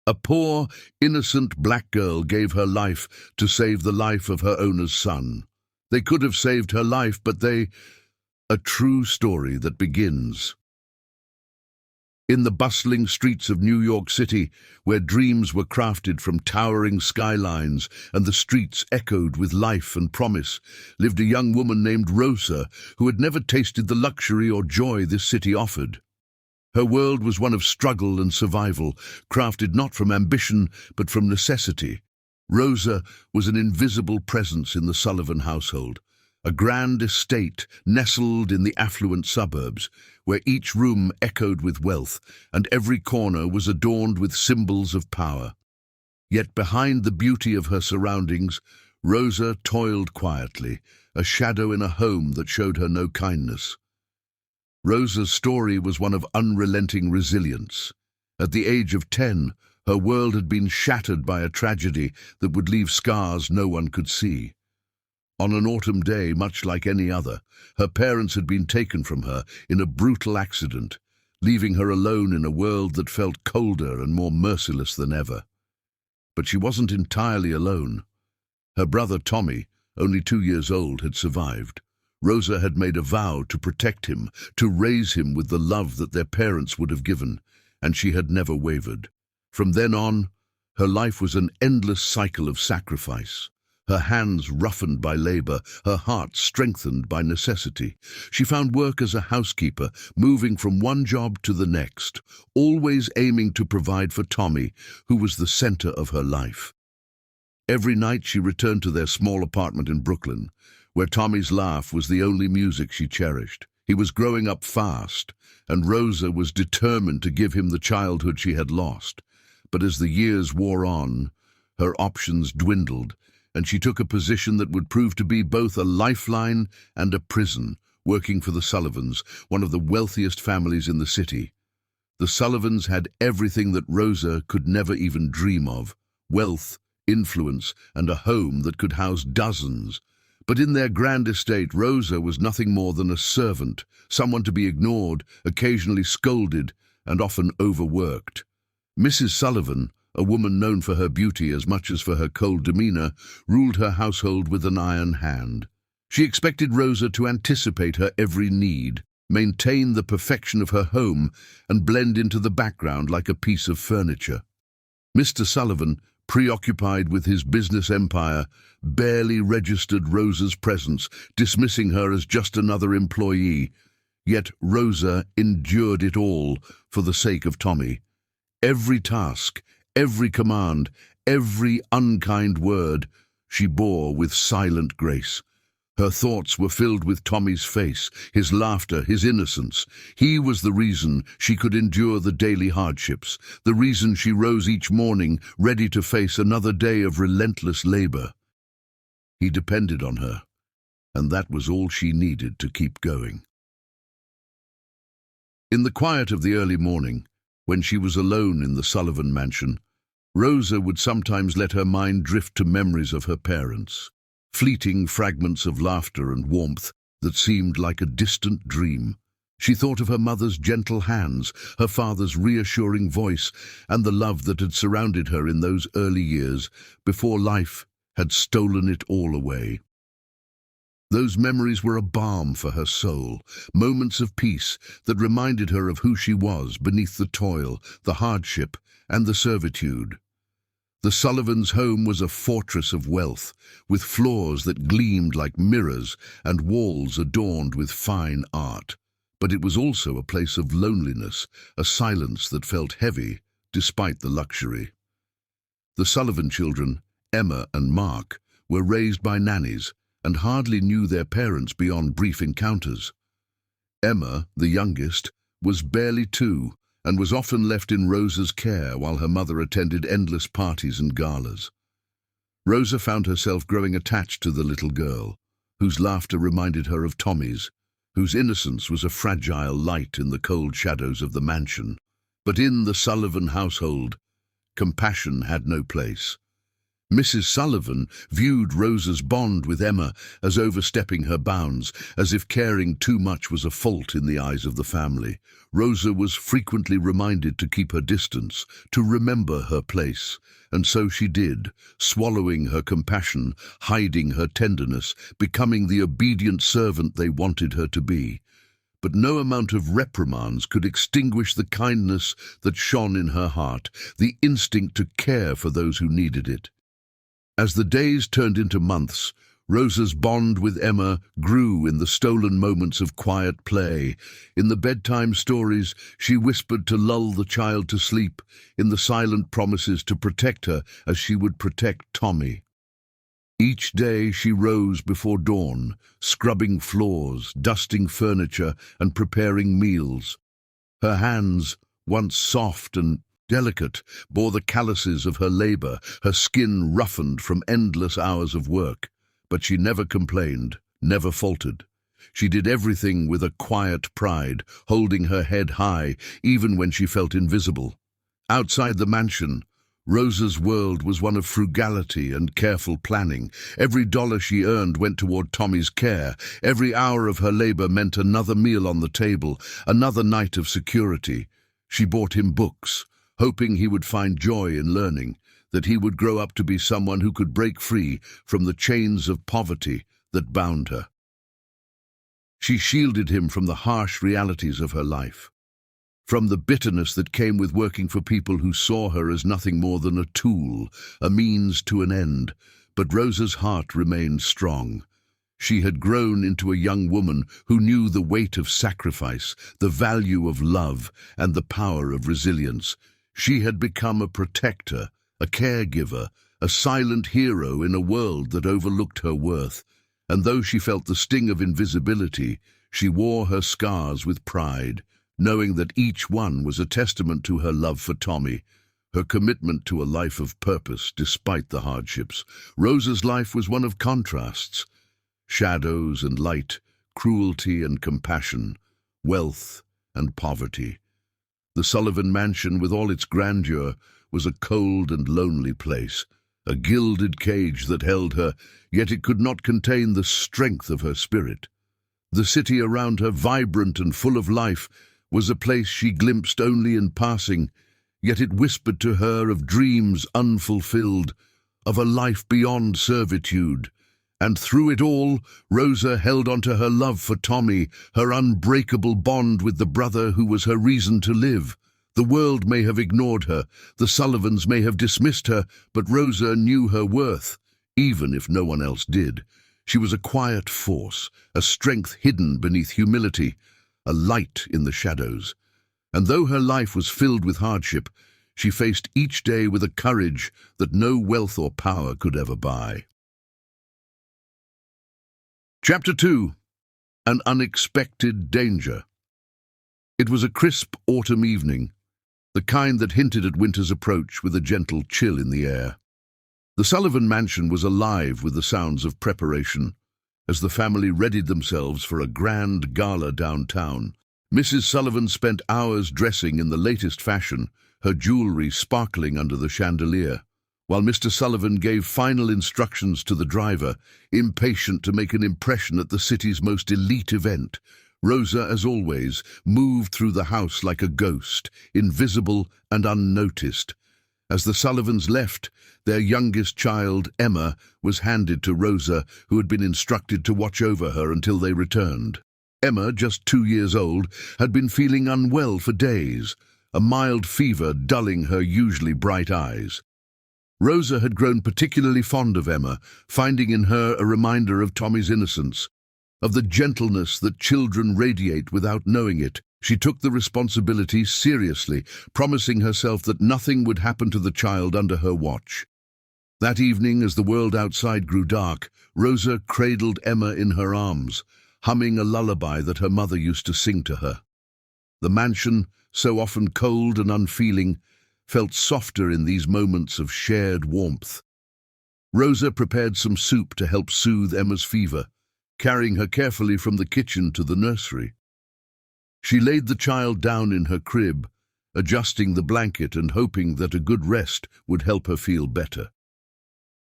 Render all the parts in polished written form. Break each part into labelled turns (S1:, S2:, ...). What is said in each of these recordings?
S1: A poor, innocent black girl gave her life to save the life of her owner's son. They could have saved her life, but a true story that begins in the bustling streets of New York City, where dreams were crafted from towering skylines and the streets echoed with life and promise, lived a young woman named Rosa, who had never tasted the luxury or joy this city offered. Her world was one of struggle and survival, crafted not from ambition but from necessity. Rosa was an invisible presence in the Sullivan household, a grand estate nestled in the affluent suburbs, where each room echoed with wealth and every corner was adorned with symbols of power. Yet behind the beauty of her surroundings, Rosa toiled quietly, a shadow in a home that showed her no kindness. Rosa's story was one of unrelenting resilience. At the age of 10, her world had been shattered by a tragedy that would leave scars no one could see. On an autumn day, much like any other, her parents had been taken from her in a brutal accident, leaving her alone in a world that felt colder and more merciless than ever. But she wasn't entirely alone. Her brother Tommy, only 2 years old, had survived. Rosa had made a vow to protect him, to raise him with the love that their parents would have given, and she had never wavered. From then on, her life was an endless cycle of sacrifice. Her hands roughened by labor, her heart strengthened by necessity. She found work as a housekeeper, moving from one job to the next, always aiming to provide for Tommy, who was the center of her life. Every night she returned to their small apartment in Brooklyn, where Tommy's laugh was the only music she cherished. He was growing up fast, and Rosa was determined to give him the childhood she had lost. But as the years wore on, her options dwindled, and she took a position that would prove to be both a lifeline and a prison, working for the Sullivans, one of the wealthiest families in the city. The Sullivans had everything that Rosa could never even dream of: wealth, influence, and a home that could house dozens. But in their grand estate, Rosa was nothing more than a servant, someone to be ignored, occasionally scolded, and often overworked. Mrs. Sullivan, a woman known for her beauty as much as for her cold demeanor, ruled her household with an iron hand. She expected Rosa to anticipate her every need, maintain the perfection of her home, and blend into the background like a piece of furniture. Mr. Sullivan, preoccupied with his business empire, barely registered Rosa's presence, dismissing her as just another employee. Yet Rosa endured it all for the sake of Tommy. Every task, every command, every unkind word she bore with silent grace. Her thoughts were filled with Tommy's face, his laughter, his innocence. He was the reason she could endure the daily hardships, the reason she rose each morning ready to face another day of relentless labor. He depended on her, and that was all she needed to keep going. In the quiet of the early morning, when she was alone in the Sullivan mansion, Rosa would sometimes let her mind drift to memories of her parents, fleeting fragments of laughter and warmth that seemed like a distant dream. She thought of her mother's gentle hands, her father's reassuring voice, and the love that had surrounded her in those early years before life had stolen it all away. Those memories were a balm for her soul, moments of peace that reminded her of who she was beneath the toil, the hardship, and the servitude. The Sullivans' home was a fortress of wealth, with floors that gleamed like mirrors and walls adorned with fine art. But it was also a place of loneliness, a silence that felt heavy despite the luxury. The Sullivan children, Emma and Mark, were raised by nannies and hardly knew their parents beyond brief encounters. Emma, the youngest, was barely 2 and was often left in Rosa's care while her mother attended endless parties and galas. Rosa found herself growing attached to the little girl, whose laughter reminded her of Tommy's, whose innocence was a fragile light in the cold shadows of the mansion. But in the Sullivan household, compassion had no place. Mrs. Sullivan viewed Rosa's bond with Emma as overstepping her bounds, as if caring too much was a fault in the eyes of the family. Rosa was frequently reminded to keep her distance, to remember her place, and so she did, swallowing her compassion, hiding her tenderness, becoming the obedient servant they wanted her to be. But no amount of reprimands could extinguish the kindness that shone in her heart, the instinct to care for those who needed it. As the days turned into months, Rosa's bond with Emma grew in the stolen moments of quiet play. In the bedtime stories, she whispered to lull the child to sleep, in the silent promises to protect her as she would protect Tommy. Each day she rose before dawn, scrubbing floors, dusting furniture, and preparing meals. Her hands, once soft and delicate, bore the calluses of her labor, her skin roughened from endless hours of work. But she never complained, never faltered. She did everything with a quiet pride, holding her head high, even when she felt invisible. Outside the mansion, Rosa's world was one of frugality and careful planning. Every dollar she earned went toward Tommy's care. Every hour of her labor meant another meal on the table, another night of security. She bought him books, hoping he would find joy in learning, that he would grow up to be someone who could break free from the chains of poverty that bound her. She shielded him from the harsh realities of her life, from the bitterness that came with working for people who saw her as nothing more than a tool, a means to an end. But Rosa's heart remained strong. She had grown into a young woman who knew the weight of sacrifice, the value of love, and the power of resilience. She had become a protector, a caregiver, a silent hero in a world that overlooked her worth. And though she felt the sting of invisibility, she wore her scars with pride, knowing that each one was a testament to her love for Tommy, her commitment to a life of purpose despite the hardships. Rosa's life was one of contrasts, shadows and light, cruelty and compassion, wealth and poverty. The Sullivan mansion, with all its grandeur, was a cold and lonely place, a gilded cage that held her, yet it could not contain the strength of her spirit. The city around her, vibrant and full of life, was a place she glimpsed only in passing, yet it whispered to her of dreams unfulfilled, of a life beyond servitude. And through it all, Rosa held on to her love for Tommy, her unbreakable bond with the brother who was her reason to live. The world may have ignored her, the Sullivans may have dismissed her, but Rosa knew her worth, even if no one else did. She was a quiet force, a strength hidden beneath humility, a light in the shadows. And though her life was filled with hardship, she faced each day with a courage that no wealth or power could ever buy. Chapter 2. An Unexpected Danger. It was a crisp autumn evening, the kind that hinted at winter's approach with a gentle chill in the air. The Sullivan mansion was alive with the sounds of preparation, as the family readied themselves for a grand gala downtown. Mrs. Sullivan spent hours dressing in the latest fashion, her jewelry sparkling under the chandelier, while Mr. Sullivan gave final instructions to the driver, impatient to make an impression at the city's most elite event. Rosa, as always, moved through the house like a ghost, invisible and unnoticed. As the Sullivans left, their youngest child, Emma, was handed to Rosa, who had been instructed to watch over her until they returned. Emma, just 2 years old, had been feeling unwell for days, a mild fever dulling her usually bright eyes. Rosa had grown particularly fond of Emma, finding in her a reminder of Tommy's innocence, of the gentleness that children radiate without knowing it. She took the responsibility seriously, promising herself that nothing would happen to the child under her watch. That evening, as the world outside grew dark, Rosa cradled Emma in her arms, humming a lullaby that her mother used to sing to her. The mansion, so often cold and unfeeling, felt softer in these moments of shared warmth. Rosa prepared some soup to help soothe Emma's fever, carrying her carefully from the kitchen to the nursery. She laid the child down in her crib, adjusting the blanket and hoping that a good rest would help her feel better.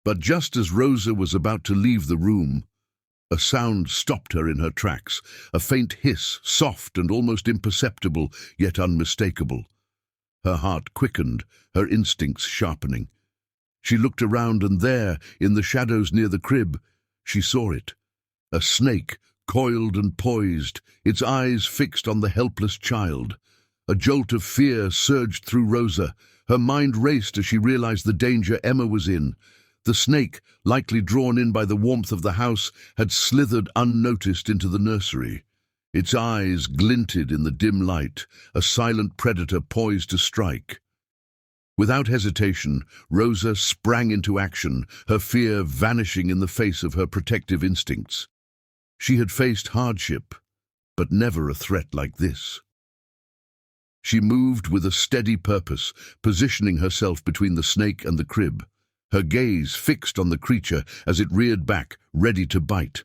S1: But just as Rosa was about to leave the room, a sound stopped her in her tracks, a faint hiss, soft and almost imperceptible, yet unmistakable. Her heart quickened, her instincts sharpening. She looked around, and there, in the shadows near the crib, she saw it. A snake, coiled and poised, its eyes fixed on the helpless child. A jolt of fear surged through Rosa. Her mind raced as she realized the danger Emma was in. The snake, likely drawn in by the warmth of the house, had slithered unnoticed into the nursery. Its eyes glinted in the dim light, a silent predator poised to strike. Without hesitation, Rosa sprang into action, her fear vanishing in the face of her protective instincts. She had faced hardship, but never a threat like this. She moved with a steady purpose, positioning herself between the snake and the crib, her gaze fixed on the creature as it reared back, ready to bite.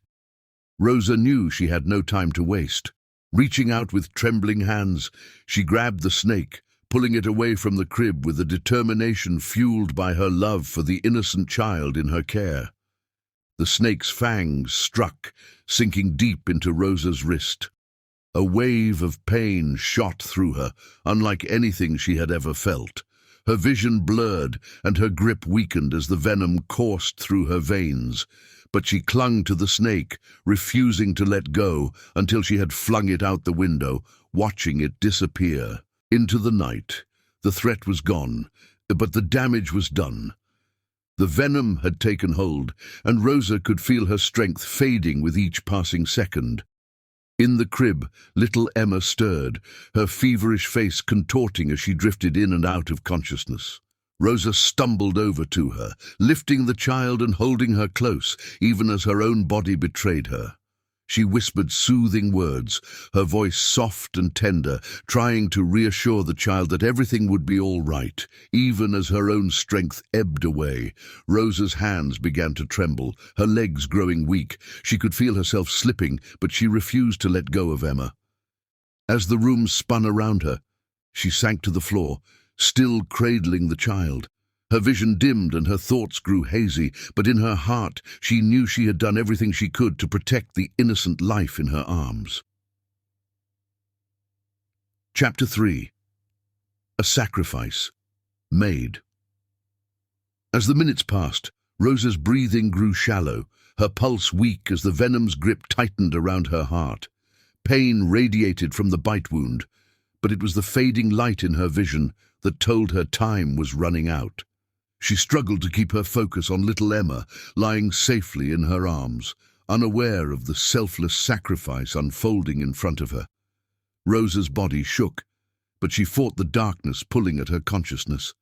S1: Rosa knew she had no time to waste. Reaching out with trembling hands, she grabbed the snake, pulling it away from the crib with a determination fueled by her love for the innocent child in her care. The snake's fangs struck, sinking deep into Rosa's wrist. A wave of pain shot through her, unlike anything she had ever felt. Her vision blurred, and her grip weakened as the venom coursed through her veins. But she clung to the snake, refusing to let go until she had flung it out the window, watching it disappear. Into the night. The threat was gone, but the damage was done. The venom had taken hold, and Rosa could feel her strength fading with each passing second. In the crib, little Emma stirred, her feverish face contorting as she drifted in and out of consciousness. Rosa stumbled over to her, lifting the child and holding her close, even as her own body betrayed her. She whispered soothing words, her voice soft and tender, trying to reassure the child that everything would be all right. Even as her own strength ebbed away, Rosa's hands began to tremble, her legs growing weak. She could feel herself slipping, but she refused to let go of Emma. As the room spun around her, she sank to the floor, still cradling the child. Her vision dimmed and her thoughts grew hazy, but in her heart she knew she had done everything she could to protect the innocent life in her arms. Chapter 3. A Sacrifice. Made. As the minutes passed, Rosa's breathing grew shallow, her pulse weak as the venom's grip tightened around her heart. Pain radiated from the bite wound, but it was the fading light in her vision that told her time was running out. She struggled to keep her focus on little Emma, lying safely in her arms, unaware of the selfless sacrifice unfolding in front of her. Rosa's body shook, but she fought the darkness pulling at her consciousness.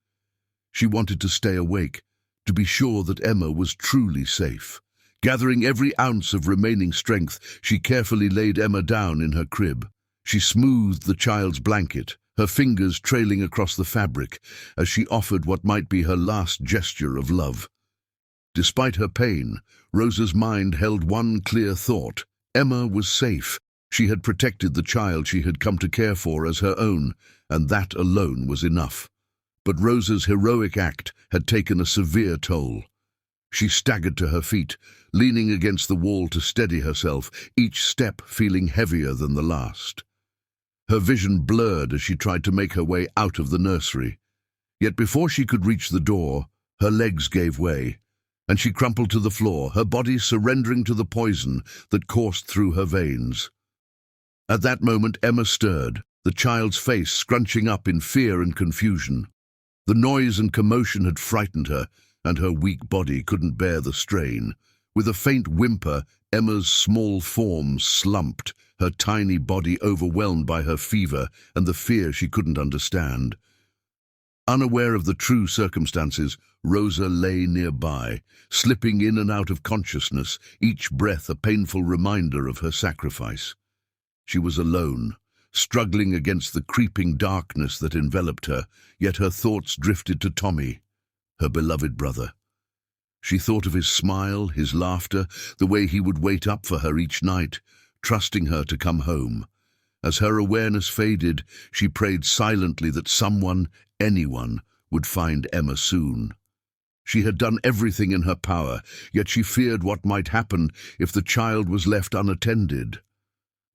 S1: She wanted to stay awake, to be sure that Emma was truly safe. Gathering every ounce of remaining strength, she carefully laid Emma down in her crib. She smoothed the child's blanket, her fingers trailing across the fabric as she offered what might be her last gesture of love. Despite her pain, Rosa's mind held one clear thought. Emma was safe. She had protected the child she had come to care for as her own, and that alone was enough. But Rosa's heroic act had taken a severe toll. She staggered to her feet, leaning against the wall to steady herself, each step feeling heavier than the last. Her vision blurred as she tried to make her way out of the nursery. Yet before she could reach the door, her legs gave way, and she crumpled to the floor, her body surrendering to the poison that coursed through her veins. At that moment, Emma stirred, the child's face scrunching up in fear and confusion. The noise and commotion had frightened her, and her weak body couldn't bear the strain. With a faint whimper, Emma's small form slumped, her tiny body overwhelmed by her fever and the fear she couldn't understand. Unaware of the true circumstances, Rosa lay nearby, slipping in and out of consciousness, each breath a painful reminder of her sacrifice. She was alone, struggling against the creeping darkness that enveloped her, yet her thoughts drifted to Tommy, her beloved brother. She thought of his smile, his laughter, the way he would wait up for her each night, trusting her to come home. As her awareness faded, she prayed silently that someone, anyone, would find Emma soon. She had done everything in her power, yet she feared what might happen if the child was left unattended.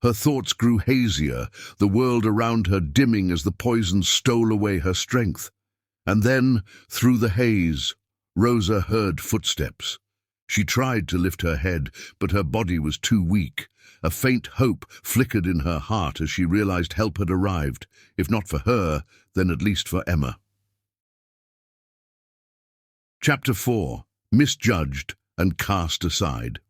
S1: Her thoughts grew hazier, the world around her dimming as the poison stole away her strength. And then, through the haze, Rosa heard footsteps. She tried to lift her head, but her body was too weak. A faint hope flickered in her heart as she realized help had arrived, if not for her, then at least for Emma. Chapter 4. Misjudged and Cast Aside.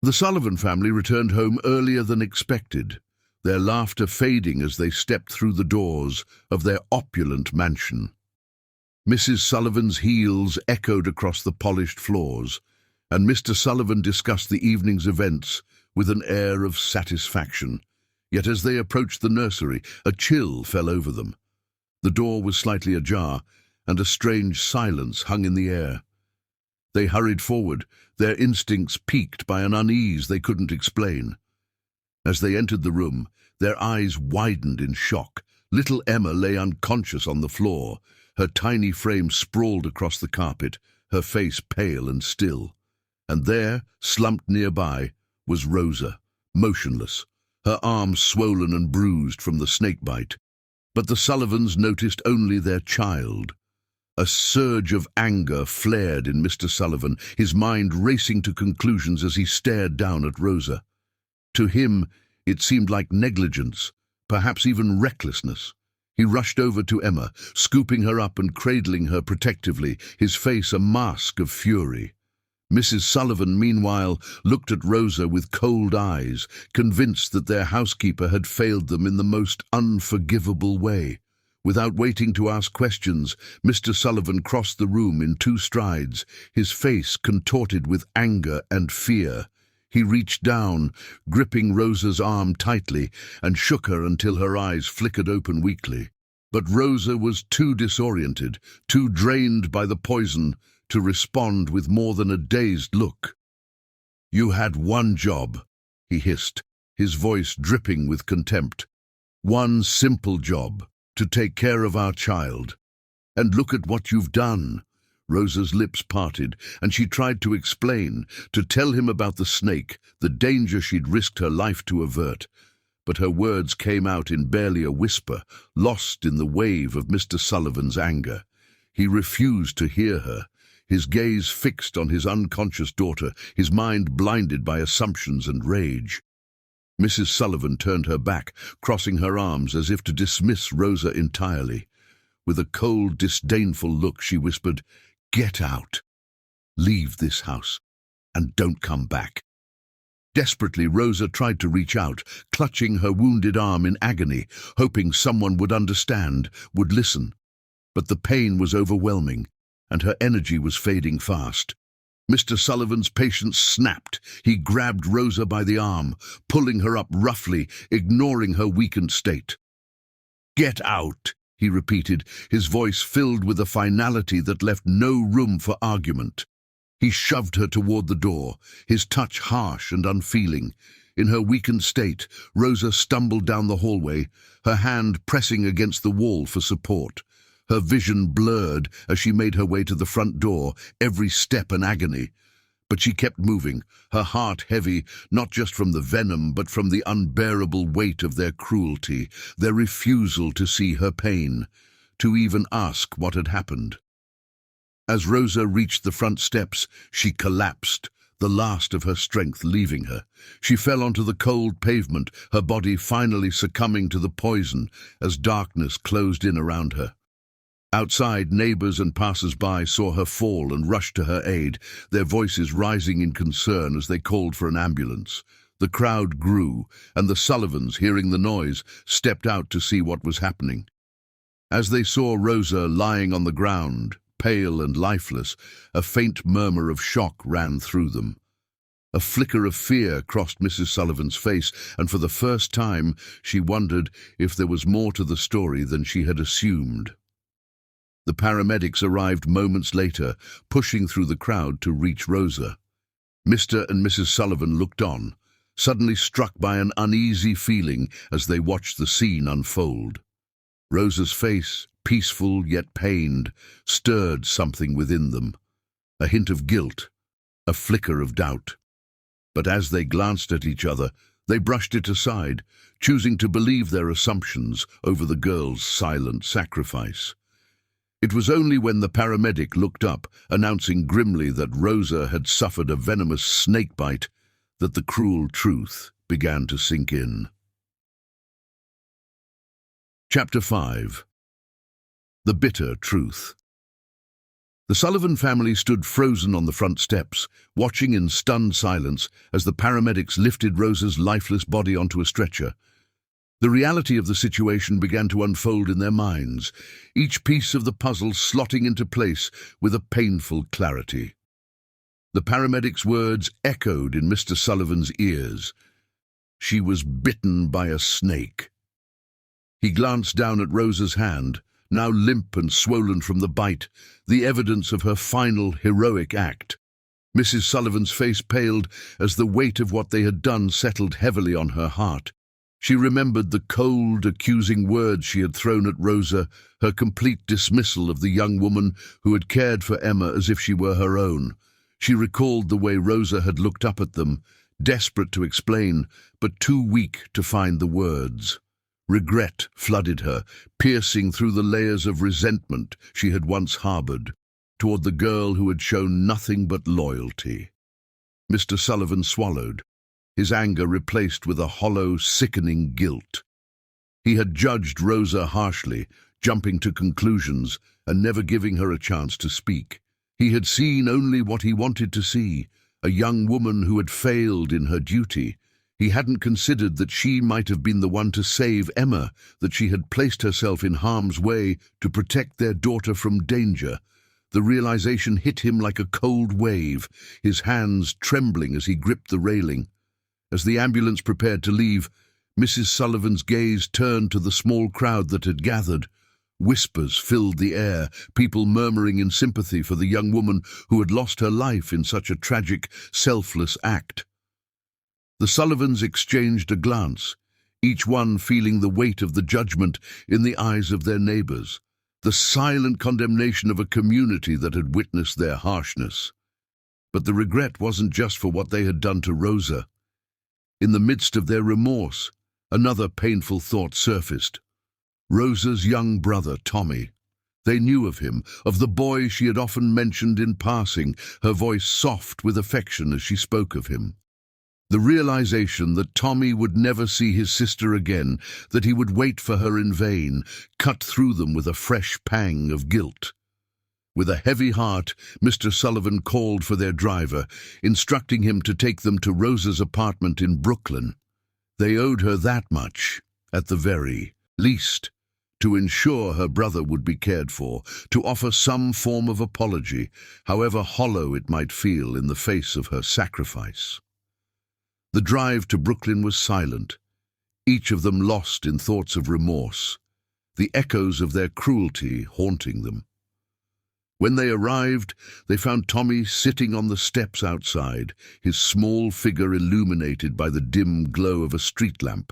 S1: The Sullivan family returned home earlier than expected, their laughter fading as they stepped through the doors of their opulent mansion. Mrs. Sullivan's heels echoed across the polished floors, and Mr. Sullivan discussed the evening's events with an air of satisfaction. Yet as they approached the nursery, a chill fell over them. The door was slightly ajar, and a strange silence hung in the air. They hurried forward, their instincts piqued by an unease they couldn't explain. As they entered the room, their eyes widened in shock. Little Emma lay unconscious on the floor, her tiny frame sprawled across the carpet, her face pale and still. And there, slumped nearby, was Rosa, motionless, her arms swollen and bruised from the snakebite. But the Sullivans noticed only their child. A surge of anger flared in Mr. Sullivan, his mind racing to conclusions as he stared down at Rosa. To him, it seemed like negligence, perhaps even recklessness. He rushed over to Emma, scooping her up and cradling her protectively, his face a mask of fury. Mrs. Sullivan, meanwhile, looked at Rosa with cold eyes, convinced that their housekeeper had failed them in the most unforgivable way. Without waiting to ask questions, Mr. Sullivan crossed the room in 2 strides, his face contorted with anger and fear. He reached down, gripping Rosa's arm tightly, and shook her until her eyes flickered open weakly. But Rosa was too disoriented, too drained by the poison, to respond with more than a dazed look. "You had one job," he hissed, his voice dripping with contempt. "One simple job. To take care of our child. And look at what you've done." Rosa's lips parted, and she tried to explain, to tell him about the snake, the danger she'd risked her life to avert. But her words came out in barely a whisper, lost in the wave of Mr. Sullivan's anger. He refused to hear her, his gaze fixed on his unconscious daughter, his mind blinded by assumptions and rage. Mrs. Sullivan turned her back, crossing her arms as if to dismiss Rosa entirely. With a cold, disdainful look, she whispered, "Get out. Leave this house, and don't come back." Desperately, Rosa tried to reach out, clutching her wounded arm in agony, hoping someone would understand, would listen. But the pain was overwhelming, and her energy was fading fast. Mr. Sullivan's patience snapped. He grabbed Rosa by the arm, pulling her up roughly, ignoring her weakened state. "Get out," he repeated, his voice filled with a finality that left no room for argument. He shoved her toward the door, his touch harsh and unfeeling. In her weakened state, Rosa stumbled down the hallway, her hand pressing against the wall for support. Her vision blurred as she made her way to the front door, every step an agony. But she kept moving, her heart heavy, not just from the venom, but from the unbearable weight of their cruelty, their refusal to see her pain, to even ask what had happened. As Rosa reached the front steps, she collapsed, the last of her strength leaving her. She fell onto the cold pavement, her body finally succumbing to the poison as darkness closed in around her. Outside, neighbors and passers-by saw her fall and rushed to her aid, their voices rising in concern as they called for an ambulance. The crowd grew, and the Sullivans, hearing the noise, stepped out to see what was happening. As they saw Rosa lying on the ground, pale and lifeless, a faint murmur of shock ran through them. A flicker of fear crossed Mrs. Sullivan's face, and for the first time she wondered if there was more to the story than she had assumed. The paramedics arrived moments later, pushing through the crowd to reach Rosa. Mr. and Mrs. Sullivan looked on, suddenly struck by an uneasy feeling as they watched the scene unfold. Rosa's face, peaceful yet pained, stirred something within them. A hint of guilt, a flicker of doubt. But as they glanced at each other, they brushed it aside, choosing to believe their assumptions over the girl's silent sacrifice. It was only when the paramedic looked up, announcing grimly that Rosa had suffered a venomous snake bite, that the cruel truth began to sink in. Chapter 5. The Bitter Truth. The Sullivan family stood frozen on the front steps, watching in stunned silence as the paramedics lifted Rosa's lifeless body onto a stretcher. The reality of the situation began to unfold in their minds, each piece of the puzzle slotting into place with a painful clarity. The paramedic's words echoed in Mr. Sullivan's ears. She was bitten by a snake. He glanced down at Rosa's hand, now limp and swollen from the bite, the evidence of her final heroic act. Mrs. Sullivan's face paled as the weight of what they had done settled heavily on her heart. She remembered the cold, accusing words she had thrown at Rosa, her complete dismissal of the young woman who had cared for Emma as if she were her own. She recalled the way Rosa had looked up at them, desperate to explain, but too weak to find the words. Regret flooded her, piercing through the layers of resentment she had once harbored, toward the girl who had shown nothing but loyalty. Mr. Sullivan swallowed, his anger replaced with a hollow, sickening guilt. He had judged Rosa harshly, jumping to conclusions and never giving her a chance to speak. He had seen only what he wanted to see, a young woman who had failed in her duty. He hadn't considered that she might have been the one to save Emma, that she had placed herself in harm's way to protect their daughter from danger. The realization hit him like a cold wave, his hands trembling as he gripped the railing. As the ambulance prepared to leave, Mrs. Sullivan's gaze turned to the small crowd that had gathered. Whispers filled the air, people murmuring in sympathy for the young woman who had lost her life in such a tragic, selfless act. The Sullivans exchanged a glance, each one feeling the weight of the judgment in the eyes of their neighbors, the silent condemnation of a community that had witnessed their harshness. But the regret wasn't just for what they had done to Rosa. In the midst of their remorse, another painful thought surfaced. Rosa's young brother, Tommy. They knew of him, of the boy she had often mentioned in passing, her voice soft with affection as she spoke of him. The realization that Tommy would never see his sister again, that he would wait for her in vain, cut through them with a fresh pang of guilt. With a heavy heart, Mr. Sullivan called for their driver, instructing him to take them to Rosa's apartment in Brooklyn. They owed her that much, at the very least, to ensure her brother would be cared for, to offer some form of apology, however hollow it might feel in the face of her sacrifice. The drive to Brooklyn was silent, each of them lost in thoughts of remorse, the echoes of their cruelty haunting them. When they arrived, they found Tommy sitting on the steps outside, his small figure illuminated by the dim glow of a street lamp.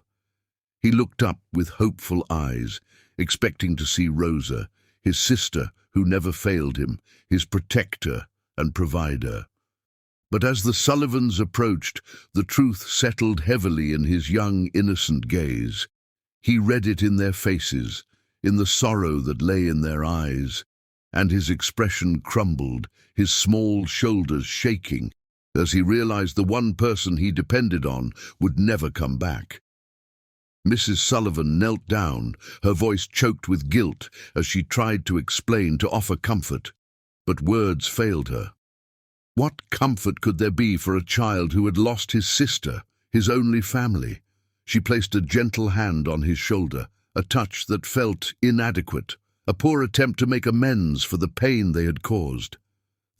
S1: He looked up with hopeful eyes, expecting to see Rosa, his sister who never failed him, his protector and provider. But as the Sullivans approached, the truth settled heavily in his young, innocent gaze. He read it in their faces, in the sorrow that lay in their eyes, and his expression crumbled, his small shoulders shaking, as he realized the one person he depended on would never come back. Mrs. Sullivan knelt down, her voice choked with guilt as she tried to explain, to offer comfort, but words failed her. What comfort could there be for a child who had lost his sister, his only family? She placed a gentle hand on his shoulder, a touch that felt inadequate, a poor attempt to make amends for the pain they had caused.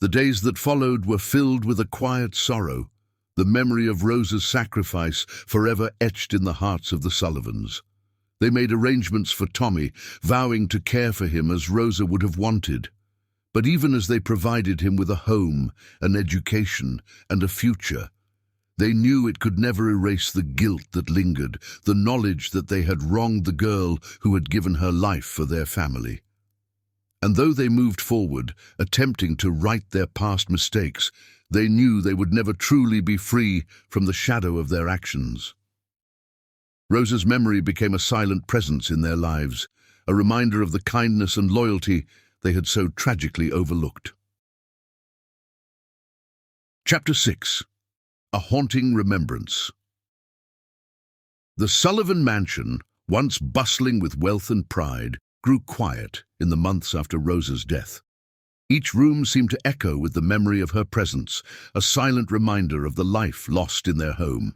S1: The days that followed were filled with a quiet sorrow, the memory of Rosa's sacrifice forever etched in the hearts of the Sullivans. They made arrangements for Tommy, vowing to care for him as Rosa would have wanted. But even as they provided him with a home, an education, and a future, They knew it could never erase the guilt that lingered, the knowledge that they had wronged the girl who had given her life for their family. And though they moved forward, attempting to right their past mistakes, they knew they would never truly be free from the shadow of their actions. Rosa's memory became a silent presence in their lives, a reminder of the kindness and loyalty they had so tragically overlooked. Chapter 6. A Haunting Remembrance. The Sullivan mansion, once bustling with wealth and pride, grew quiet in the months after Rosa's death. Each room seemed to echo with the memory of her presence, a silent reminder of the life lost in their home.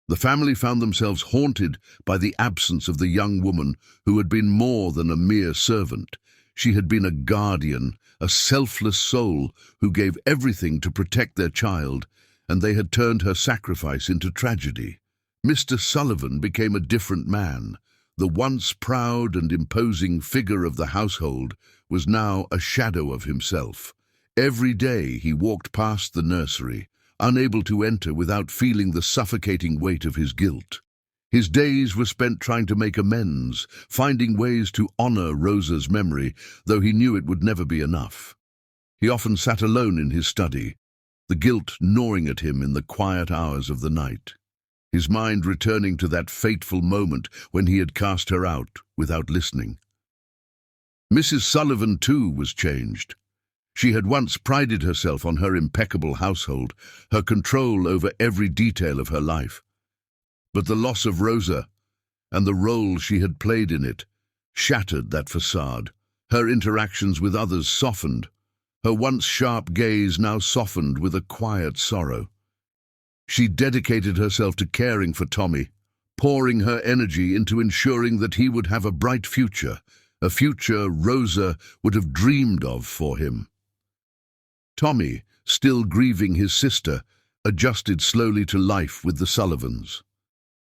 S1: The family found themselves haunted by the absence of the young woman who had been more than a mere servant. She had been a guardian, a selfless soul who gave everything to protect their child, and they had turned her sacrifice into tragedy. Mr. Sullivan became a different man. The once proud and imposing figure of the household was now a shadow of himself. Every day he walked past the nursery, unable to enter without feeling the suffocating weight of his guilt. His days were spent trying to make amends, finding ways to honor Rosa's memory, though he knew it would never be enough. He often sat alone in his study, the guilt gnawing at him in the quiet hours of the night, his mind returning to that fateful moment when he had cast her out without listening. Mrs. Sullivan, too, was changed. She had once prided herself on her impeccable household, her control over every detail of her life. But the loss of Rosa, and the role she had played in it, shattered that facade. Her interactions with others softened, her once sharp gaze now softened with a quiet sorrow. She dedicated herself to caring for Tommy, pouring her energy into ensuring that he would have a bright future, a future Rosa would have dreamed of for him. Tommy, still grieving his sister, adjusted slowly to life with the Sullivans.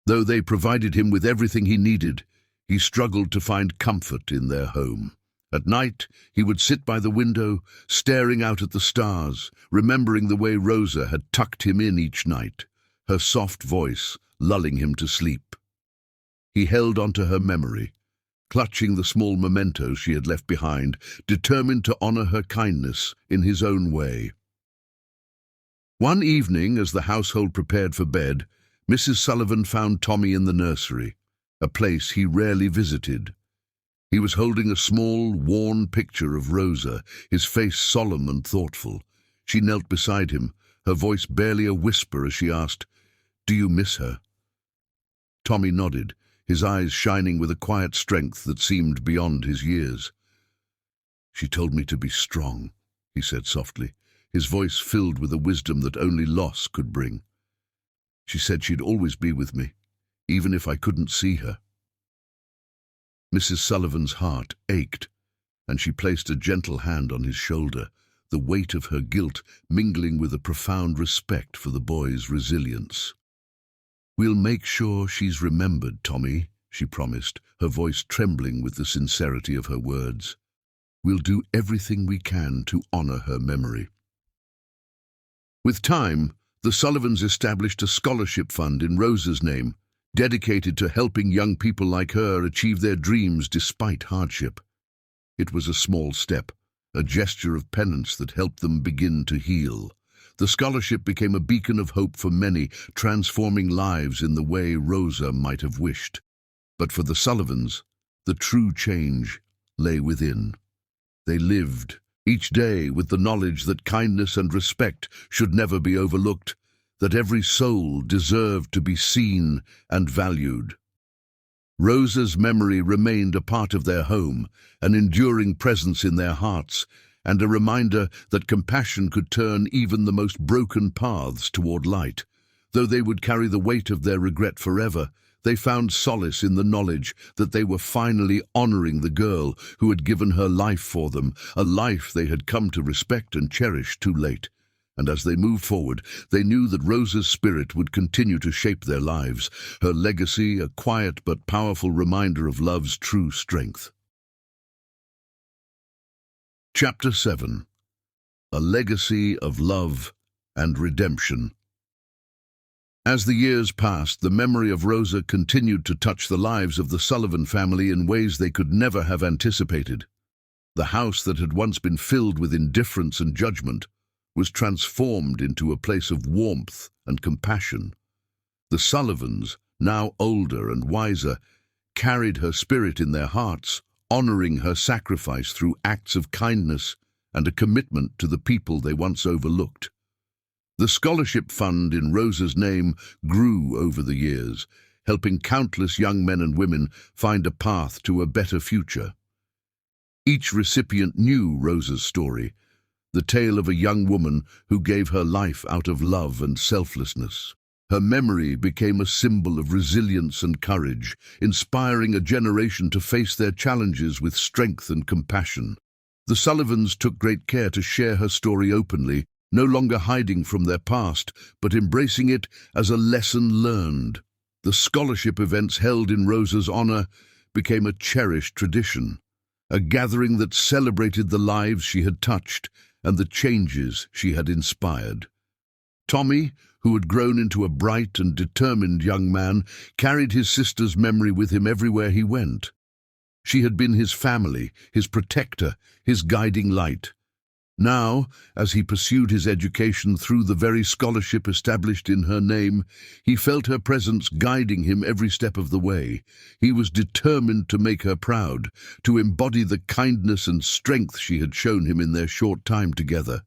S1: Though they provided him with everything he needed, he struggled to find comfort in their home. At night, he would sit by the window, staring out at the stars, remembering the way Rosa had tucked him in each night, her soft voice lulling him to sleep. He held onto her memory, clutching the small mementos she had left behind, determined to honor her kindness in his own way. One evening, as the household prepared for bed, Mrs. Sullivan found Tommy in the nursery, a place he rarely visited. He was holding a small, worn picture of Rosa, his face solemn and thoughtful. She knelt beside him, her voice barely a whisper as she asked, "Do you miss her?" Tommy nodded, his eyes shining with a quiet strength that seemed beyond his years. "She told me to be strong," he said softly, his voice filled with a wisdom that only loss could bring. "She said she'd always be with me, even if I couldn't see her." Mrs. Sullivan's heart ached, and she placed a gentle hand on his shoulder, the weight of her guilt mingling with a profound respect for the boy's resilience. "We'll make sure she's remembered, Tommy," she promised, her voice trembling with the sincerity of her words. "We'll do everything we can to honor her memory." With time, the Sullivans established a scholarship fund in Rosa's name, dedicated to helping young people like her achieve their dreams despite hardship. It was a small step, a gesture of penance that helped them begin to heal. The scholarship became a beacon of hope for many, transforming lives in the way Rosa might have wished. But for the Sullivans, the true change lay within. They lived each day with the knowledge that kindness and respect should never be overlooked, that every soul deserved to be seen and valued. Rosa's memory remained a part of their home, an enduring presence in their hearts, and a reminder that compassion could turn even the most broken paths toward light. Though they would carry the weight of their regret forever, they found solace in the knowledge that they were finally honoring the girl who had given her life for them, a life they had come to respect and cherish too late. And as they moved forward, they knew that Rosa's spirit would continue to shape their lives, her legacy a quiet but powerful reminder of love's true strength. Chapter 7. A Legacy of Love and Redemption. As the years passed, the memory of Rosa continued to touch the lives of the Sullivan family in ways they could never have anticipated. The house that had once been filled with indifference and judgment was transformed into a place of warmth and compassion. The Sullivans, now older and wiser, carried her spirit in their hearts, honoring her sacrifice through acts of kindness and a commitment to the people they once overlooked. The scholarship fund in Rosa's name grew over the years, helping countless young men and women find a path to a better future. Each recipient knew Rosa's story, the tale of a young woman who gave her life out of love and selflessness. Her memory became a symbol of resilience and courage, inspiring a generation to face their challenges with strength and compassion. The Sullivans took great care to share her story openly, no longer hiding from their past, but embracing it as a lesson learned. The scholarship events held in Rosa's honor became a cherished tradition, a gathering that celebrated the lives she had touched and the changes she had inspired. Tommy, who had grown into a bright and determined young man, carried his sister's memory with him everywhere he went. She had been his family, his protector, his guiding light. Now, as he pursued his education through the very scholarship established in her name, he felt her presence guiding him every step of the way. He was determined to make her proud, to embody the kindness and strength she had shown him in their short time together.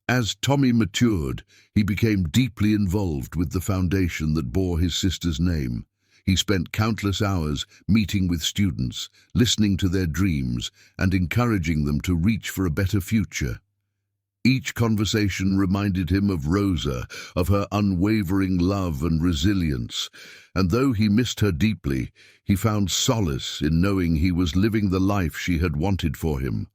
S1: As Tommy matured, he became deeply involved with the foundation that bore his sister's name. He spent countless hours meeting with students, listening to their dreams, and encouraging them to reach for a better future. Each conversation reminded him of Rosa, of her unwavering love and resilience, and though he missed her deeply, he found solace in knowing he was living the life she had wanted for him.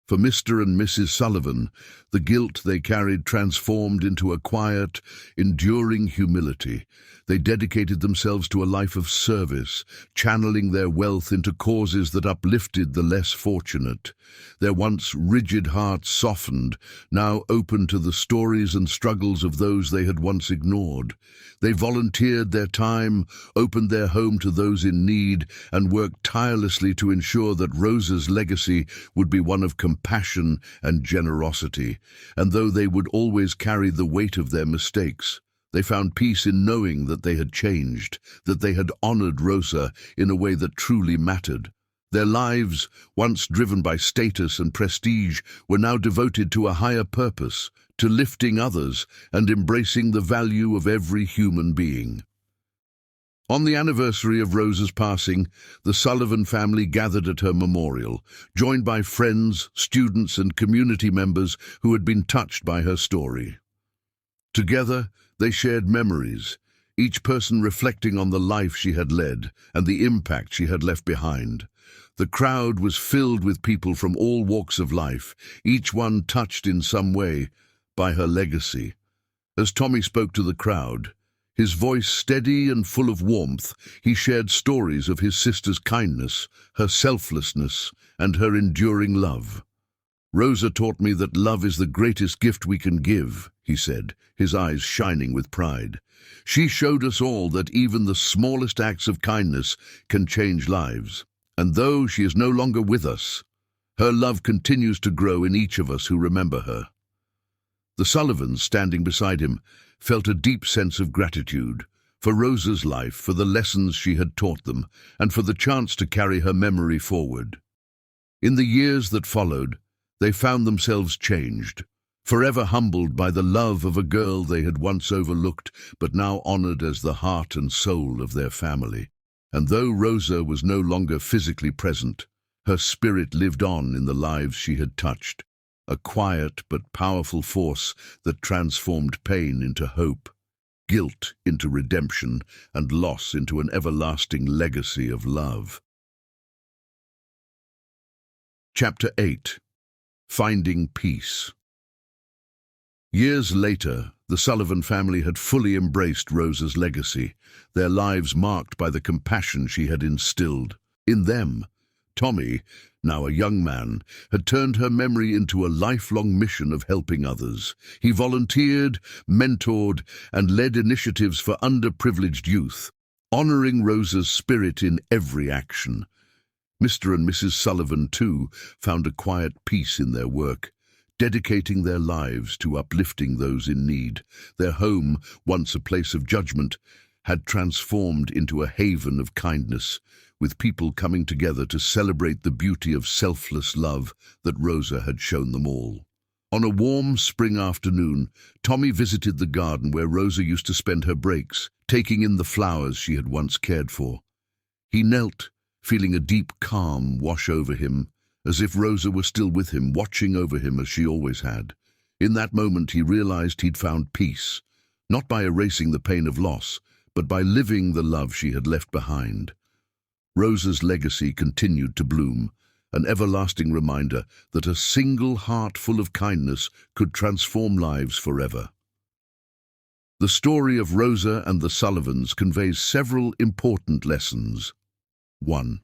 S1: For Mr. and Mrs. Sullivan, the guilt they carried transformed into a quiet, enduring humility. They dedicated themselves to a life of service, channeling their wealth into causes that uplifted the less fortunate. Their once rigid hearts softened, now open to the stories and struggles of those they had once ignored. They volunteered their time, opened their home to those in need, and worked tirelessly to ensure that Rosa's legacy would be one of compassion and generosity. And though they would always carry the weight of their mistakes, they found peace in knowing that they had changed, that they had honored Rosa in a way that truly mattered. Their lives, once driven by status and prestige, were now devoted to a higher purpose, to lifting others and embracing the value of every human being. On the anniversary of Rosa's passing, the Sullivan family gathered at her memorial, joined by friends, students, and community members who had been touched by her story. Together, they shared memories, each person reflecting on the life she had led and the impact she had left behind. The crowd was filled with people from all walks of life, each one touched in some way by her legacy. As Tommy spoke to the crowd, his voice steady and full of warmth, he shared stories of his sister's kindness, her selflessness, and her enduring love. "Rosa taught me that love is the greatest gift we can give," he said, his eyes shining with pride. "She showed us all that even the smallest acts of kindness can change lives. And though she is no longer with us, her love continues to grow in each of us who remember her." The Sullivans, standing beside him, felt a deep sense of gratitude for Rosa's life, for the lessons she had taught them, and for the chance to carry her memory forward. In the years that followed, they found themselves changed, forever humbled by the love of a girl they had once overlooked, but now honored as the heart and soul of their family. And though Rosa was no longer physically present, her spirit lived on in the lives she had touched, a quiet but powerful force that transformed pain into hope, guilt into redemption, and loss into an everlasting legacy of love. Chapter 8. Finding Peace. Years later, the Sullivan family had fully embraced Rosa's legacy, their lives marked by the compassion she had instilled. In them, Tommy, now a young man, had turned her memory into a lifelong mission of helping others. He volunteered, mentored, and led initiatives for underprivileged youth, honoring Rosa's spirit in every action. Mr. and Mrs. Sullivan, too, found a quiet peace in their work, dedicating their lives to uplifting those in need. Their home, once a place of judgment, had transformed into a haven of kindness, with people coming together to celebrate the beauty of selfless love that Rosa had shown them all. On a warm spring afternoon, Tommy visited the garden where Rosa used to spend her breaks, taking in the flowers she had once cared for. He knelt, feeling a deep calm wash over him, as if Rosa were still with him, watching over him as she always had. In that moment he realized he'd found peace, not by erasing the pain of loss, but by living the love she had left behind. Rosa's legacy continued to bloom, an everlasting reminder that a single heart full of kindness could transform lives forever. The story of Rosa and the Sullivans conveys several important lessons. 1.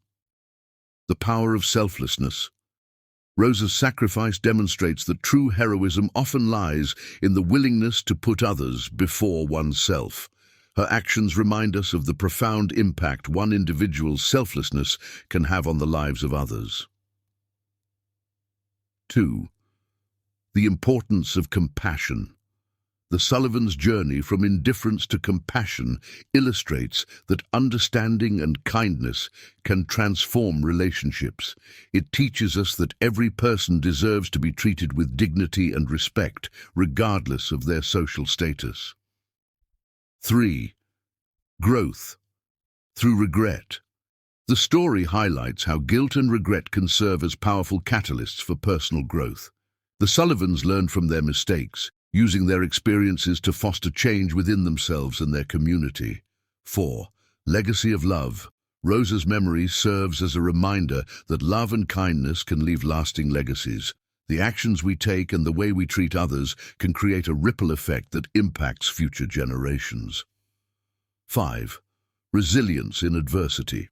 S1: The power of selflessness. Rosa's sacrifice demonstrates that true heroism often lies in the willingness to put others before oneself. Her actions remind us of the profound impact one individual's selflessness can have on the lives of others. 2. The importance of compassion. The Sullivans' journey from indifference to compassion illustrates that understanding and kindness can transform relationships. It teaches us that every person deserves to be treated with dignity and respect, regardless of their social status. 3. Growth through regret. The story highlights how guilt and regret can serve as powerful catalysts for personal growth. The Sullivans learned from their mistakes, using their experiences to foster change within themselves and their community. 4. Legacy of love. Rosa's memory serves as a reminder that love and kindness can leave lasting legacies. The actions we take and the way we treat others can create a ripple effect that impacts future generations. 5. Resilience in adversity.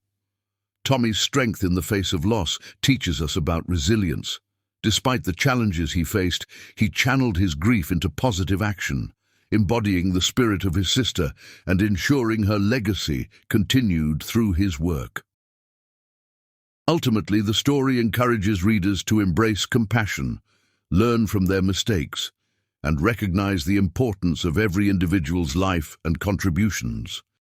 S1: Tommy's strength in the face of loss teaches us about resilience. Despite the challenges he faced, he channeled his grief into positive action, embodying the spirit of his sister and ensuring her legacy continued through his work. Ultimately, the story encourages readers to embrace compassion, learn from their mistakes, and recognize the importance of every individual's life and contributions.